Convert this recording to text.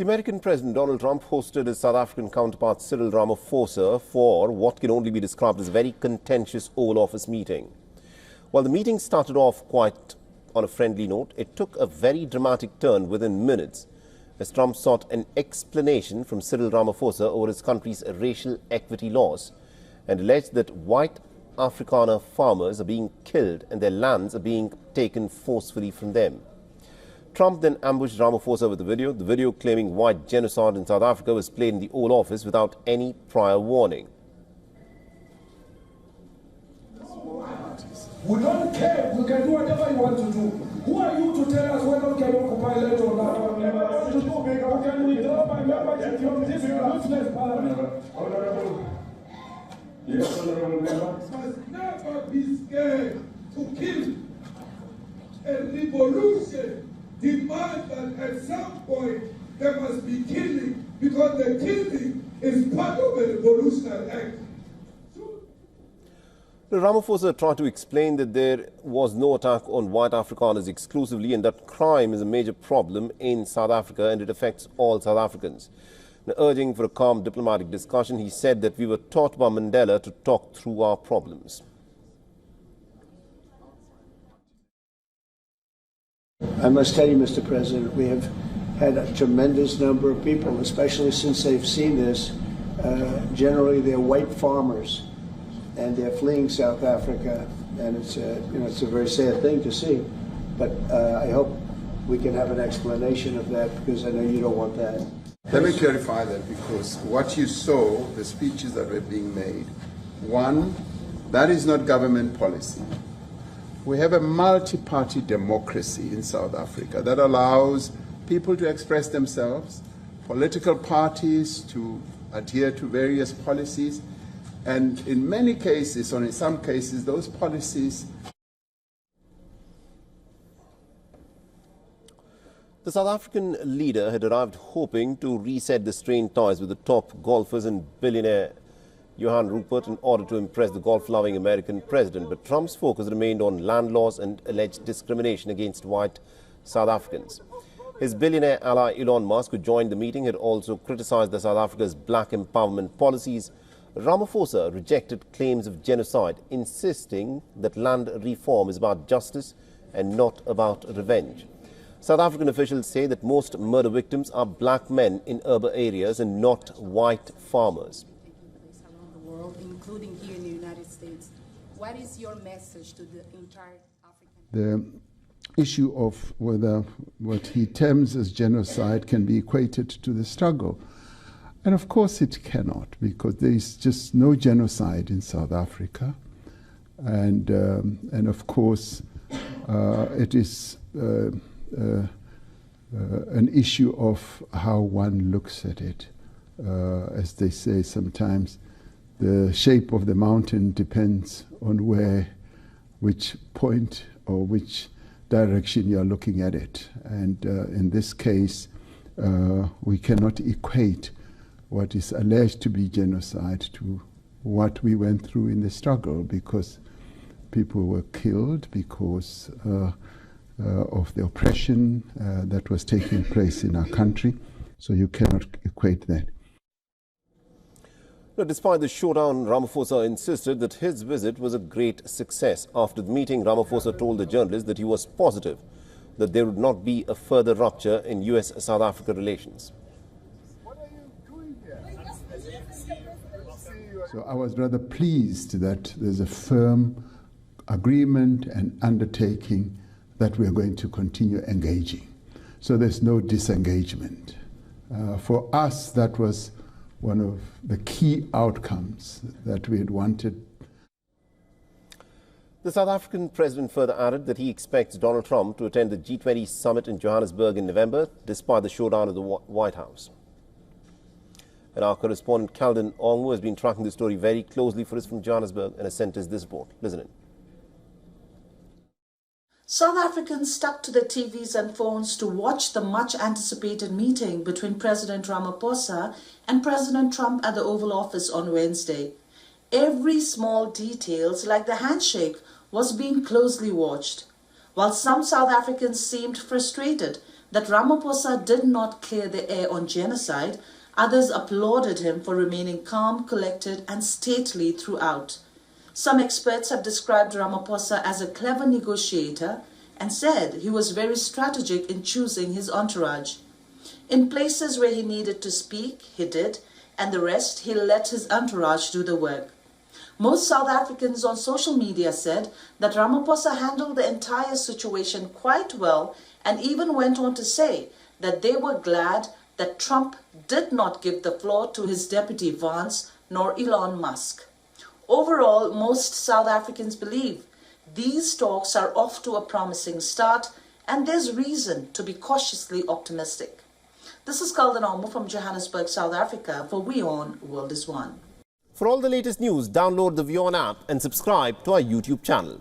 The American President Donald Trump hosted his South African counterpart Cyril Ramaphosa for what can only be described as a very contentious Oval Office meeting. While the meeting started off quite on a friendly note, it took a very dramatic turn within minutes as Trump sought an explanation from Cyril Ramaphosa over his country's racial equity laws and alleged that white Afrikaner farmers are being killed and their lands are being taken forcefully from them. Trump then ambushed Ramaphosa with a video. The video claiming white genocide in South Africa was played in the Oval Office without any prior warning. We don't care. We can do whatever you want to do. Who are you to tell us whether we can occupy land or not? How can we withdraw my membership from this useless parliament? Yes, honorable member. Must never be scared to kill. A revolution demands that at some point there must be killing, because the killing is part of a revolutionary act. Ramaphosa tried to explain that there was no attack on white Afrikaners exclusively and that crime is a major problem in South Africa and it affects all South Africans. Now, urging for a calm diplomatic discussion, he said that we were taught by Mandela to talk through our problems. I must tell you, Mr. President, we have had a tremendous number of people, especially since they've seen this. Generally, they're white farmers, and they're fleeing South Africa, and it's a very sad thing to see. But I hope we can have an explanation of that, because I know you don't want that. Let me clarify that, because what you saw, the speeches that were being made, one, that is not government policy. We have a multi-party democracy in South Africa that allows people to express themselves, political parties to adhere to various policies, and in many cases, or in some cases, those policies. The South African leader had arrived hoping to reset the strained ties with the top golfers and billionaire Johan Rupert in order to impress the golf-loving American president. But Trump's focus remained on land laws and alleged discrimination against white South Africans. His billionaire ally Elon Musk, who joined the meeting, had also criticized the South Africa's black empowerment policies. Ramaphosa rejected claims of genocide, insisting that land reform is about justice and not about revenge. South African officials say that most murder victims are black men in urban areas and not white farmers. Around the world, including here in the United States. What is your message to the entire African? The issue of whether what he terms as genocide can be equated to the struggle. And of course it cannot, because there is just no genocide in South Africa. And of course it is an issue of how one looks at it. As they say sometimes, the shape of the mountain depends on which point or which direction you are looking at it. And in this case, we cannot equate what is alleged to be genocide to what we went through in the struggle, because people were killed because of the oppression that was taking place in our country. So you cannot equate that. Now, despite the showdown, Ramaphosa insisted that his visit was a great success. After the meeting, Ramaphosa told the journalists that he was positive that there would not be a further rupture in US-South Africa relations. What are you doing here? So I was rather pleased that there's a firm agreement and undertaking that we are going to continue engaging. So there's no disengagement. For us, that was one of the key outcomes that we had wanted. The South African president further added that he expects Donald Trump to attend the G20 summit in Johannesburg in November, despite the showdown at the White House. And our correspondent Calden Ongwu has been tracking the story very closely for us from Johannesburg and has sent us this report. Listen in. South Africans stuck to their TVs and phones to watch the much-anticipated meeting between President Ramaphosa and President Trump at the Oval Office on Wednesday. Every small details, like the handshake, was being closely watched. While some South Africans seemed frustrated that Ramaphosa did not clear the air on genocide, others applauded him for remaining calm, collected and stately throughout. Some experts have described Ramaphosa as a clever negotiator and said he was very strategic in choosing his entourage. In places where he needed to speak, he did, and the rest he let his entourage do the work. Most South Africans on social media said that Ramaphosa handled the entire situation quite well and even went on to say that they were glad that Trump did not give the floor to his deputy Vance nor Elon Musk. Overall, most South Africans believe these talks are off to a promising start and there's reason to be cautiously optimistic. This is Kaldanamo from Johannesburg, South Africa for WION World is One. For all the latest news, download the WION app and subscribe to our YouTube channel.